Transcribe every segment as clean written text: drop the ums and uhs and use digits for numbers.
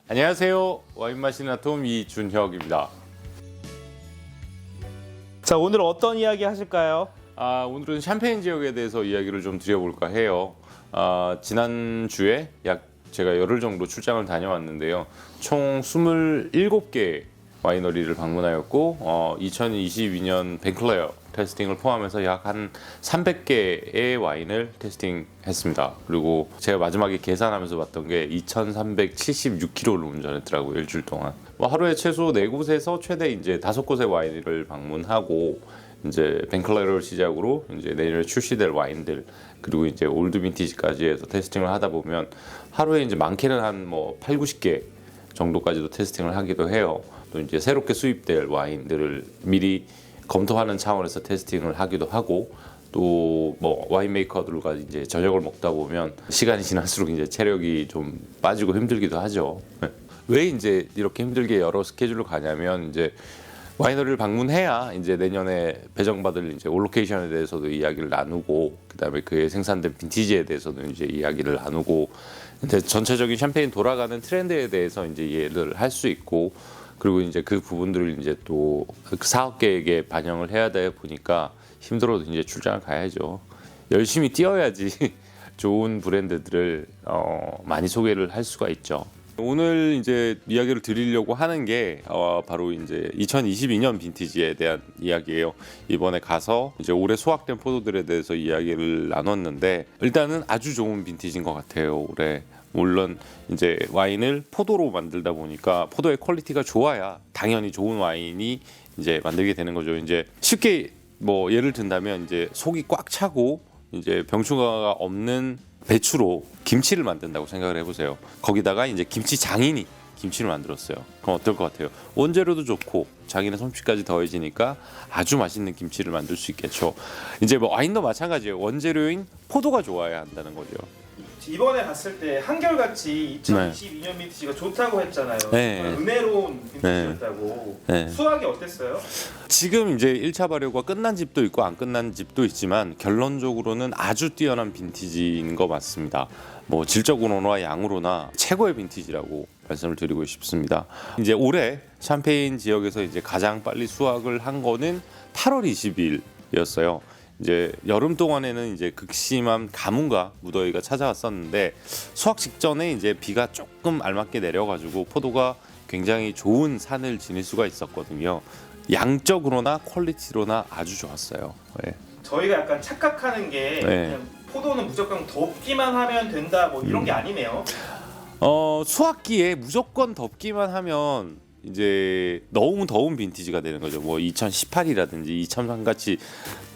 안녕하세요. 와인 마시는 아톰 이준혁입니다. 자, 오늘 어떤 이야기 하실까요? 오늘은 샴페인 지역에 대해서 이야기를 좀 드려볼까 해요. 지난주에 제가 열흘 정도 출장을 다녀왔는데요. 총 27개 와이너리를 방문하였고 2022년 벤클레어 테스팅을 포함해서 약 한 300개의 와인을 테스팅했습니다. 그리고 제가 마지막에 계산하면서 봤던 게 2,376km를 운전했더라고요. 일주일 동안. 하루에 최소 4곳에서 최대 이제 5곳의 와인을 방문하고 이제 벤클레어를 시작으로 이제 내년에 출시될 와인들 그리고 이제 올드 빈티지까지 해서 테스팅을 하다 보면 하루에 이제 많게는 한 8, 90개 정도까지도 테스팅을 하기도 해요. 또 이제 새롭게 수입될 와인들을 미리 검토하는 차원에서 테스팅을 하기도 하고 또 와인 메이커들과 이제 저녁을 먹다 보면 시간이 지날수록 이제 체력이 좀 빠지고 힘들기도 하죠. 왜 이제 이렇게 힘들게 여러 스케줄로 가냐면 이제 와이너리를 방문해야 이제 내년에 배정받을 이제 올로케이션에 대해서도 이야기를 나누고 그다음에 그에 생산된 빈티지에 대해서도 이제 이야기를 나누고 근데 전체적인 샴페인 돌아가는 트렌드에 대해서 이제 이해를 할 수 있고 그리고 이제 그 부분들을 이제 또 사업 계획에 반영을 해야 되다 보니까 힘들어도 이제 출장을 가야죠. 열심히 뛰어야지 좋은 브랜드들을 많이 소개를 할 수가 있죠. 오늘 이제 이야기를 드리려고 하는 게 바로 이제 2022년 빈티지에 대한 이야기예요. 이번에 가서 이제 올해 수확된 포도들에 대해서 이야기를 나눴는데 일단은 아주 좋은 빈티지인 것 같아요. 올해. 물론 이제 와인을 포도로 만들다 보니까 포도의 퀄리티가 좋아야 당연히 좋은 와인이 이제 만들게 되는 거죠. 이제 쉽게 예를 든다면 이제 속이 꽉 차고 이제 병충해가 없는 배추로 김치를 만든다고 생각을 해보세요. 거기다가 이제 김치 장인이 김치를 만들었어요. 그럼 어떨 것 같아요? 원재료도 좋고 장인의 솜씨까지 더해지니까 아주 맛있는 김치를 만들 수 있겠죠. 이제 와인도 마찬가지예요. 원재료인 포도가 좋아야 한다는 거죠. 이번에 갔을 때 한결같이 2022년 빈티지가 좋다고 했잖아요. 네. 은혜로운 빈티지였다고. 네. 수확이 어땠어요? 지금 이제 1차 발효가 끝난 집도 있고 안 끝난 집도 있지만 결론적으로는 아주 뛰어난 빈티지인 것 같습니다. 질적으로나 양으로나 최고의 빈티지라고 말씀을 드리고 싶습니다. 이제 올해 샴페인 지역에서 이제 가장 빨리 수확을 한 거는 8월 20일이었어요. 이제 여름 동안에는 이제 극심한 가뭄과 무더위가 찾아왔었는데 수확 직전에 이제 비가 조금 알맞게 내려가지고 포도가 굉장히 좋은 산을 지닐 수가 있었거든요. 양적으로나 퀄리티로나 아주 좋았어요. 네. 저희가 약간 착각하는 게 그냥 포도는 무조건 덥기만 하면 된다 이런 게 아니네요. 수확기에 무조건 덥기만 하면 이제 너무 더운 빈티지가 되는 거죠. 2018이라든지 2003 같이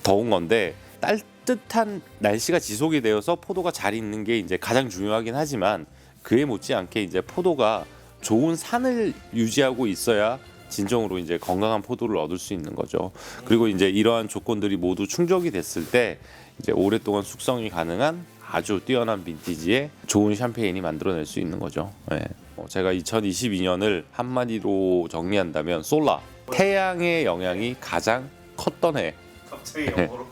더운 건데 따뜻한 날씨가 지속이 되어서 포도가 잘 익는 게 이제 가장 중요하긴 하지만 그에 못지않게 이제 포도가 좋은 산을 유지하고 있어야 진정으로 이제 건강한 포도를 얻을 수 있는 거죠. 그리고 이제 이러한 조건들이 모두 충족이 됐을 때 이제 오랫동안 숙성이 가능한 아주 뛰어난 빈티지의 좋은 샴페인이 만들어낼 수 있는 거죠. 네. 제가 2022년을 한마디로 정리한다면 솔라, 태양의 영향이 가장 컸던 해. 갑자기 영어로.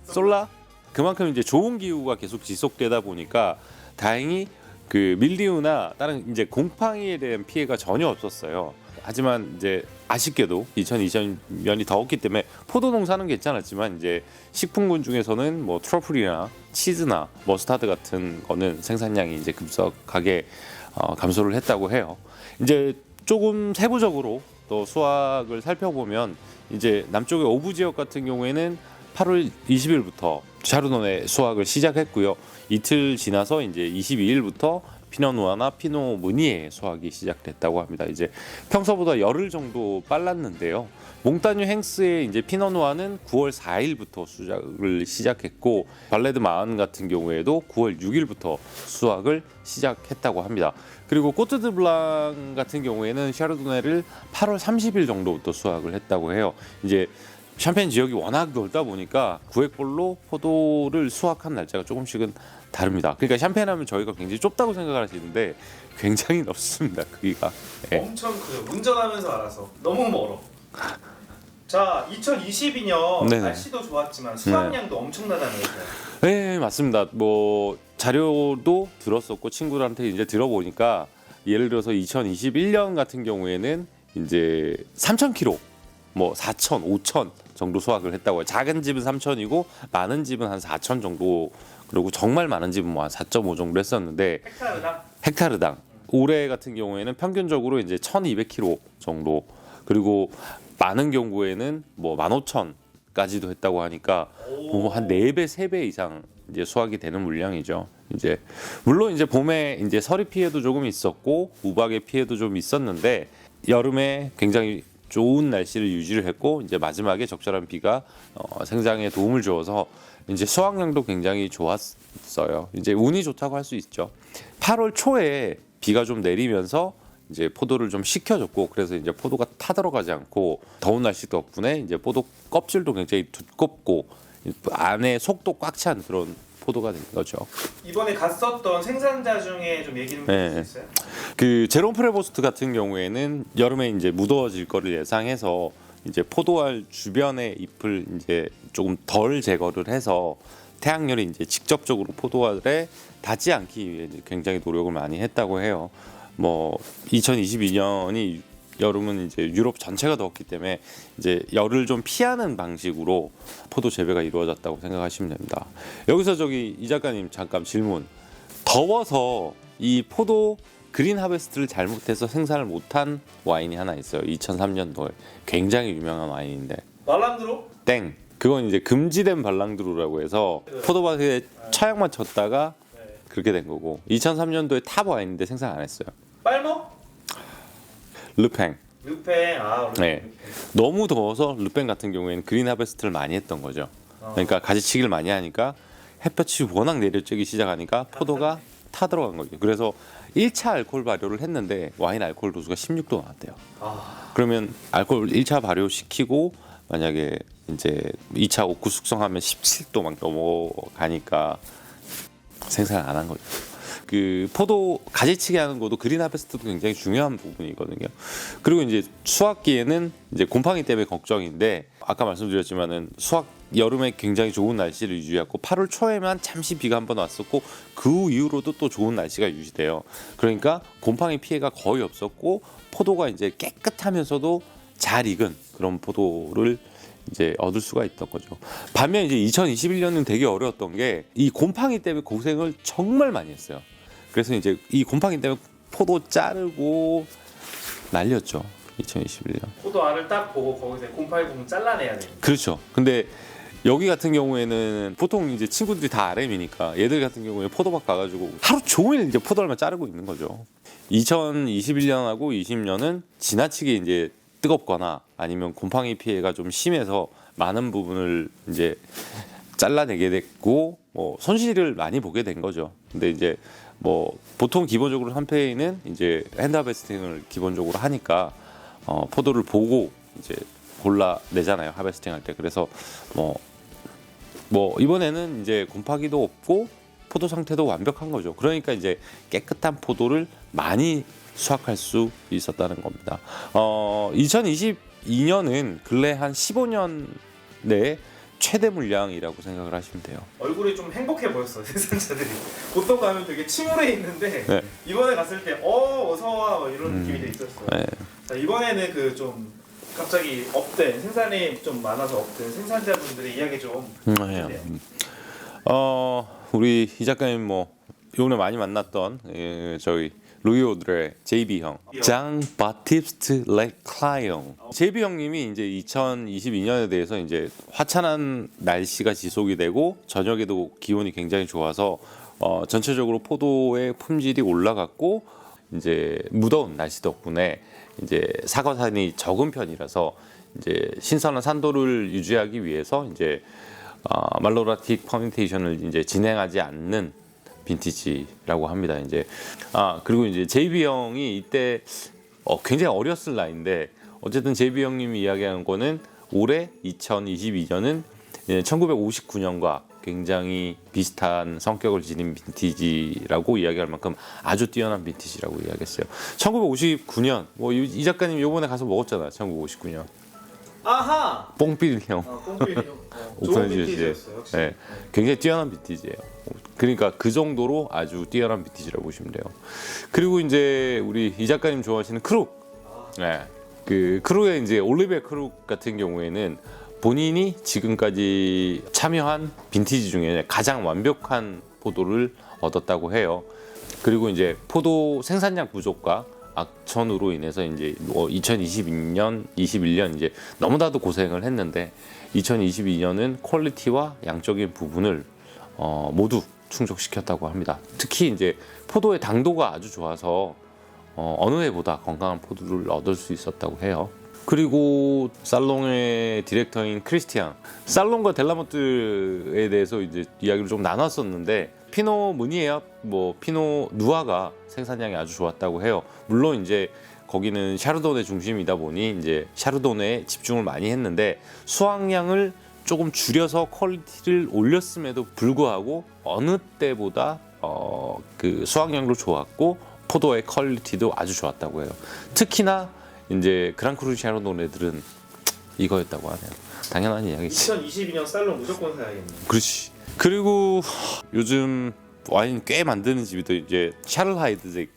솔라. 그만큼 이제 좋은 기후가 계속 지속되다 보니까 다행히 그 밀디우나 다른 이제 곰팡이에 대한 피해가 전혀 없었어요. 하지만 이제 아쉽게도 2020년이 더웠기 때문에 포도 농사는 괜찮았지만 이제 식품군 중에서는 트러플이나 치즈나 머스타드 같은 거는 생산량이 이제 급속하게 감소를 했다고 해요. 이제 조금 세부적으로 또 수확을 살펴보면 이제 남쪽의 오부 지역 같은 경우에는 8월 20일부터 샤르도네 수확을 시작했고요. 이틀 지나서 이제 22일부터 피노누아나 피노 무니에 수확이 시작됐다고 합니다. 이제 평소보다 열흘 정도 빨랐는데요. 몽타뉴 행스의 이제 피노누아는 9월 4일부터 수확을 시작했고 발레드 마은 같은 경우에도 9월 6일부터 수확을 시작했다고 합니다. 그리고 꼬트드 블랑 같은 경우에는 샤르도네를 8월 30일 정도부터 수확을 했다고 해요. 이제 샴페인 지역이 워낙 넓다 보니까 구획별로 포도를 수확한 날짜가 조금씩은 다릅니다. 그러니까 샴페인 하면 저희가 굉장히 좁다고 생각을 하시는데 굉장히 넓습니다. 크기가. 네. 엄청 커요. 운전하면서 알아서. 너무 멀어. 자, 2022년 네네. 날씨도 좋았지만 수확량도 엄청나다는 거죠. 네, 맞습니다. 자료도 들었었고 친구들한테 이제 들어보니까 예를 들어서 2021년 같은 경우에는 이제 3,000kg, 뭐 4,000, 5,000 정도 수확을 했다고 해요. 작은 집은 3,000이고 많은 집은 한 4,000 정도, 그리고 정말 많은 집은 뭐 한 4.5 정도 했었는데 헥타르당 올해 같은 경우에는 평균적으로 이제 1,200kg 정도, 그리고 많은 경우에는 뭐 15,000까지도 했다고 하니까 뭐 한 4배, 3배 이상 이제 수확이 되는 물량이죠. 이제 물론 이제 봄에 이제 서리 피해도 조금 있었고 우박의 피해도 좀 있었는데 여름에 굉장히 좋은 날씨를 유지를 했고 이제 마지막에 적절한 비가 생장에 도움을 주어서 이제 수확량도 굉장히 좋았어요. 이제 운이 좋다고 할 수 있죠. 8월 초에 비가 좀 내리면서 이제 포도를 좀 식혀줬고, 그래서 이제 포도가 타들어가지 않고 더운 날씨 덕분에 이제 포도 껍질도 굉장히 두껍고 안에 속도 꽉 찬 그런 포도가 된 거죠. 이번에 갔었던 생산자 중에 좀 얘기 좀 해줄 수 있어요? 그 제롬 프레보스트 같은 경우에는 여름에 이제 무더워질 거를 예상해서 이제 포도알 주변의 잎을 이제 조금 덜 제거를 해서 태양열이 이제 직접적으로 포도알에 닿지 않기 위해 굉장히 노력을 많이 했다고 해요. 뭐 2022년이 여름은 이제 유럽 전체가 더웠기 때문에 이제 열을 좀 피하는 방식으로 포도 재배가 이루어졌다고 생각하시면 됩니다. 여기서 저기 이 작가님 잠깐 질문. 더워서 이 포도 그린 하베스트를 잘못해서 생산을 못한 와인이 하나 있어요. 2003년도에 굉장히 유명한 와인인데. 말랑드로? 땡. 그건 이제 금지된 발랑드로라고 해서 포도밭에 차약만 쳤다가 그렇게 된 거고, 2003년도에 탑 와인인데 생산 안 했어요. 빨머? 르팽. 르팽. 네. 너무 더워서 르팽 같은 경우에는 그린 하베스트를 많이 했던 거죠. 그러니까 가지치기를 많이 하니까 햇볕이 워낙 내려쬐기 시작하니까 포도가 타 들어간 거죠. 그래서 1차 알코올 발효를 했는데 와인 알코올 도수가 16도 나왔대요. 그러면 알코올 1차 발효시키고 만약에 이제 2차 옥구 숙성하면 17도 막 넘어가니까 생산을 안 한 거죠. 그 포도 가지치기 하는 것도 그린 하베스트도 굉장히 중요한 부분이거든요. 그리고 이제 수확기에는 이제 곰팡이 때문에 걱정인데, 아까 말씀드렸지만은 수확 여름에 굉장히 좋은 날씨를 유지했고 8월 초에만 잠시 비가 한번 왔었고 그 이후로도 또 좋은 날씨가 유지돼요. 그러니까 곰팡이 피해가 거의 없었고 포도가 이제 깨끗하면서도 잘 익은 그런 포도를 이제 얻을 수가 있던 거죠. 반면 이제 2021년은 되게 어려웠던 게 이 곰팡이 때문에 고생을 정말 많이 했어요. 그래서 이제 이 곰팡이 때문에 포도 자르고 날렸죠. 2021년. 포도 알을 딱 보고 거기서 곰팡이 부분 잘라내야 돼요. 그렇죠. 근데 여기 같은 경우에는 보통 이제 친구들이 다 RM이니까 얘들 같은 경우에 포도밭 가가지고 하루 종일 이제 포도알만 자르고 있는 거죠. 2021년하고 20년은 지나치게 이제 뜨겁거나 아니면 곰팡이 피해가 좀 심해서 많은 부분을 이제 잘라내게 됐고 뭐 손실을 많이 보게 된 거죠. 근데 이제 뭐 보통 기본적으로 한페이는 이제 핸드 하베스팅을 기본적으로 하니까 포도를 보고 이제 골라 내잖아요, 하베스팅 할 때. 그래서 뭐 이번에는 이제 곰팡이도 없고 포도 상태도 완벽한 거죠. 그러니까 이제 깨끗한 포도를 많이 수확할 수 있었다는 겁니다. 2022년은 근래 한 15년 내에 최대 물량이라고 생각을 하시면 돼요. 얼굴이 좀 행복해 보였어요, 생산자들이. 보통 가면 되게 침울해 있는데 네. 이번에 갔을 때 어서 와 뭐 이런 느낌이 되게 있었어요. 네. 자, 이번에는 그 좀 갑자기 업된 생산이 좀 많아서 업된 생산자분들의 이야기 좀 해요. 우리 이 작가님 뭐 요번에 많이 만났던 저희 루이 오드레 JB 형, 장 바티스트 렉클라이옹. JB 형님이 이제 2022년에 대해서 이제 화창한 날씨가 지속이 되고 저녁에도 기온이 굉장히 좋아서 전체적으로 포도의 품질이 올라갔고 이제 무더운 날씨 덕분에 이제 사과산이 적은 편이라서 이제 신선한 산도를 유지하기 위해서 이제 말로라틱 퍼멘테이션을 이제 진행하지 않는 빈티지라고 합니다. 이제 그리고 이제 JB 형이 이때 굉장히 어렸을 나이인데 어쨌든 JB 형님이 이야기한 거는 올해 2022년은 1959년과 굉장히 비슷한 성격을 지닌 빈티지라고 이야기할 만큼 아주 뛰어난 빈티지라고 이야기했어요. 1959년 뭐 이 작가님 요번에 가서 먹었잖아. 1959년. 아하! 뽕필 형. 뽕필이 형. 오픈해 주셨어요. 네, 굉장히 뛰어난 빈티지예요. 그러니까 그 정도로 아주 뛰어난 빈티지라고 보시면 돼요. 그리고 이제 우리 이 작가님 좋아하시는 크룩. 네. 그 크룩의 이제 올리베 크룩 같은 경우에는 본인이 지금까지 참여한 빈티지 중에 가장 완벽한 포도를 얻었다고 해요. 그리고 이제 포도 생산량 부족과 악천후로 인해서 이제 2022년, 21년 이제 너무나도 고생을 했는데 2022년은 퀄리티와 양적인 부분을 모두 충족시켰다고 합니다. 특히 이제 포도의 당도가 아주 좋아서 어느 해보다 건강한 포도를 얻을 수 있었다고 해요. 그리고 살롱의 디렉터인 크리스티앙, 살롱과 델라모트에 대해서 이제 이야기를 좀 나눴었는데 피노 무니에아, 뭐 피노 누아가 생산량이 아주 좋았다고 해요. 물론 이제 거기는 샤르도네 중심이다 보니 이제 샤르도네에 집중을 많이 했는데 수확량을 조금 줄여서 퀄리티를 올렸음에도 불구하고 어느 때보다 그 수확량도 좋았고 포도의 퀄리티도 아주 좋았다고 해요. 특히나 이제 그랑크루 샤르도네들은 이거였다고 하네요. 당연한 이야기지. 2022년 살롱 무조건 사야겠네. 그렇지. 그리고 요즘 와인 꽤 만드는 집이 또 이제 샤를 하이드색,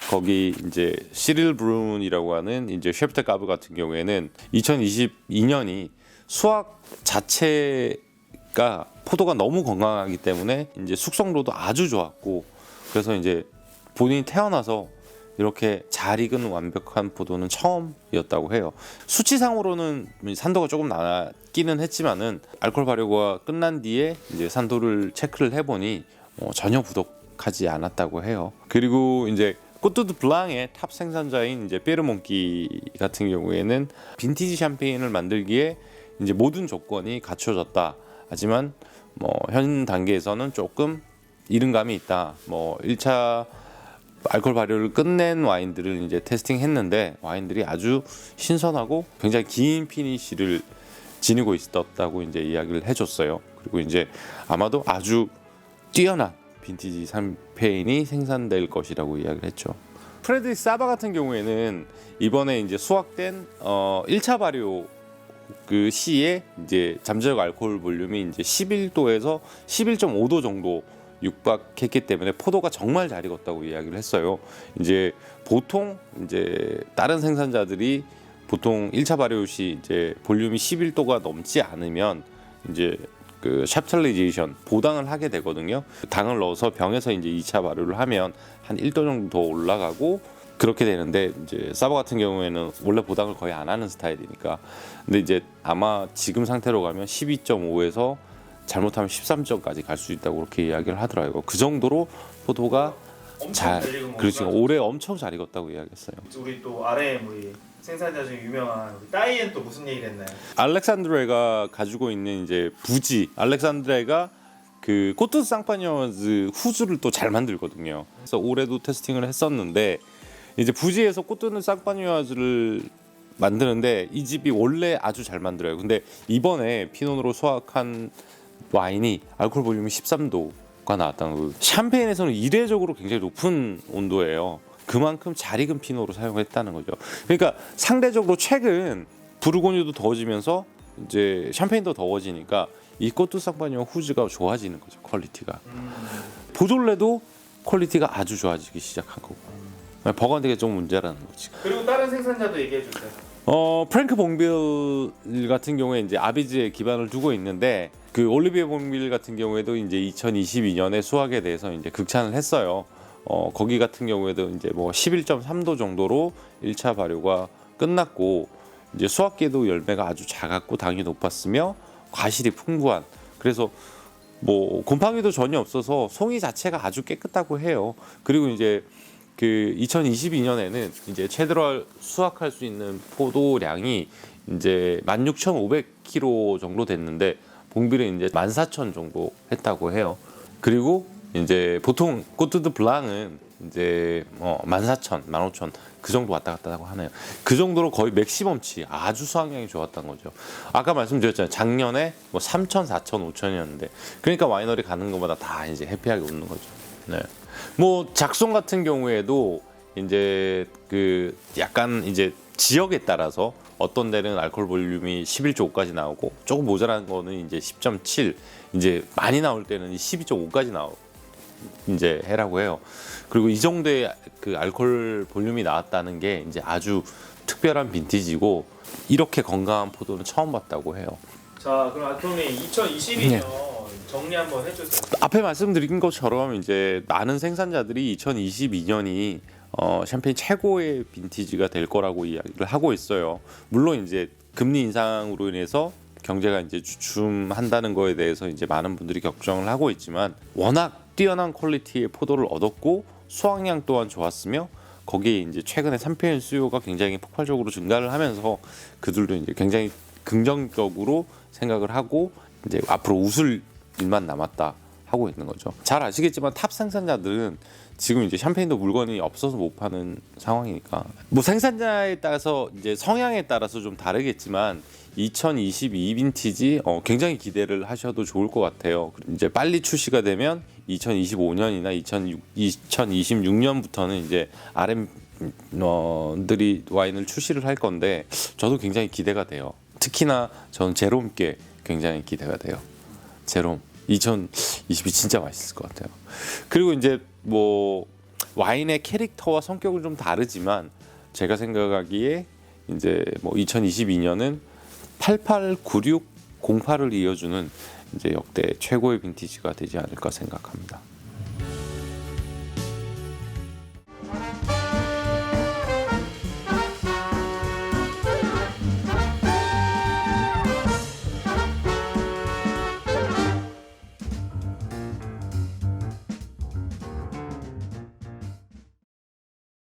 거기 이제 시릴 브룬이라고 하는 이제 셰프테 가브 같은 경우에는 2022년이 수확 자체가 포도가 너무 건강하기 때문에 이제 숙성도도 아주 좋았고, 그래서 이제 본인이 태어나서 이렇게 잘 익은 완벽한 포도는 처음이었다고 해요. 수치상으로는 산도가 조금 낮기는 했지만은 알코올 발효가 끝난 뒤에 이제 산도를 체크를 해보니 전혀 부족하지 않았다고 해요. 그리고 이제 꼬뚜드 블랑의 탑 생산자인 이제 페르몬키 같은 경우에는 빈티지 샴페인을 만들기에 이제 모든 조건이 갖춰졌다. 하지만 현 단계에서는 조금 이른 감이 있다. 1차 알코올 발효를 끝낸 와인들을 이제 테스팅했는데 와인들이 아주 신선하고 굉장히 긴 피니시를 지니고 있었다고 이제 이야기를 해줬어요. 그리고 이제 아마도 아주 뛰어난 빈티지 샴페인이 생산될 것이라고 이야기를 했죠. 프레드릭 사바 같은 경우에는 이번에 이제 수확된 1차 발효 그 시에 이제 잠재적 알코올 볼륨이 이제 11도에서 11.5도 정도 육박했기 때문에 포도가 정말 잘 익었다고 이야기를 했어요. 이제 보통 이제 다른 생산자들이 보통 1차 발효 시 이제 볼륨이 11도가 넘지 않으면 이제 그 샵틀리제이션 보당을 하게 되거든요. 당을 넣어서 병에서 이제 2차 발효를 하면 한 1도 정도 더 올라가고 그렇게 되는데 이제 사바 같은 경우에는 원래 보당을 거의 안 하는 스타일이니까. 근데 이제 아마 지금 상태로 가면 12.5에서 잘못하면 13점까지 갈 수 있다고 그렇게 이야기를 하더라고요. 그 정도로 포도가 잘, 그렇지, 올해 엄청 잘 익었다고 이야기했어요. 우리 또 RM 우리 생산자 중에 유명한 우리 따이엔 또 무슨 얘기를 했나요? 알렉산드레가 가지고 있는 이제 부지, 알렉산드레가 그 코트 쌍파니어즈 후주를 또 잘 만들거든요. 그래서 올해도 테스팅을 했었는데 이제 부지에서 코트 쌍파니어즈를 만드는데 이 집이 원래 아주 잘 만들어요. 근데 이번에 피노로 수확한 와인이 알코올 볼륨이 13도가 나왔다는 거예요. 샴페인에서는 이례적으로 굉장히 높은 온도예요. 그만큼 잘 익은 피노로 사용했다는 거죠. 그러니까 상대적으로 최근 부르고뉴도 더워지면서 이제 샴페인도 더워지니까 이 꼬뚜 쌍파니어 후즈가 좋아지는 거죠. 퀄리티가. 보졸레도 퀄리티가 아주 좋아지기 시작한 거고. 버건디가 좀 문제라는 거지. 그리고 다른 생산자도 얘기해 주세요. 프랭크 봉빌 같은 경우에 이제 아비즈에 기반을 두고 있는데 그 올리비에 봉빌 같은 경우에도 이제 2022년에 수확에 대해서 이제 극찬을 했어요. 거기 같은 경우에도 이제 11.3도 정도로 1차 발효가 끝났고 이제 수확기에도 열매가 아주 작았고 당이 높았으며 과실이 풍부한, 그래서 곰팡이도 전혀 없어서 송이 자체가 아주 깨끗하고 해요. 그리고 이제 그 2022년에는 이제 최대로 수확할 수 있는 포도량이 이제 16,500kg 정도 됐는데 봉빌은 이제 14,000 정도 했다고 해요. 그리고 이제 보통 꼬뚜드 블랑은 이제 14,000, 15,000 그 정도 왔다 갔다 하고 하네요. 그 정도로 거의 맥시멈치 아주 수확량이 좋았던 거죠. 아까 말씀드렸잖아요. 작년에 3,000, 4,000, 5,000이었는데 그러니까 와이너리 가는 것마다 다 이제 해피하게 웃는 거죠. 네. 작송 같은 경우에도 이제 그 약간 이제 지역에 따라서 어떤 데는 알코올 볼륨이 11.5까지 나오고 조금 모자란 거는 이제 10.7, 이제 많이 나올 때는 12.5까지 이제 해라고 해요. 그리고 이 정도의 그 알코올 볼륨이 나왔다는 게 이제 아주 특별한 빈티지고 이렇게 건강한 포도는 처음 봤다고 해요. 자, 그럼 아톰이 2022년 네. 정리 한번 해주세요. 앞에 말씀드린 것처럼 이제 많은 생산자들이 2022년이 샴페인 최고의 빈티지가 될 거라고 이야기를 하고 있어요. 물론 이제 금리 인상으로 인해서 경제가 이제 주춤한다는 거에 대해서 이제 많은 분들이 걱정을 하고 있지만 워낙 뛰어난 퀄리티의 포도를 얻었고 수확량 또한 좋았으며 거기에 이제 최근에 샴페인 수요가 굉장히 폭발적으로 증가를 하면서 그들도 이제 굉장히 긍정적으로 생각을 하고 이제 앞으로 웃을 일만 남았다 하고 있는 거죠. 잘 아시겠지만 탑 생산자들은 지금 이제 샴페인도 물건이 없어서 못 파는 상황이니까 뭐 생산자에 따라서 이제 성향에 따라서 좀 다르겠지만 2022 빈티지 굉장히 기대를 하셔도 좋을 것 같아요. 이제 빨리 출시가 되면 2025년이나 2026년부터는 이제 RM들이 와인을 출시를 할 건데 저도 굉장히 기대가 돼요. 특히나 저는 제롬께 굉장히 기대가 돼요. 제롬 2022 진짜 맛있을 것 같아요. 그리고 이제 뭐 와인의 캐릭터와 성격은 좀 다르지만 제가 생각하기에 이제 뭐 2022년은 88, 96, 08을 이어주는 이제 역대 최고의 빈티지가 되지 않을까 생각합니다.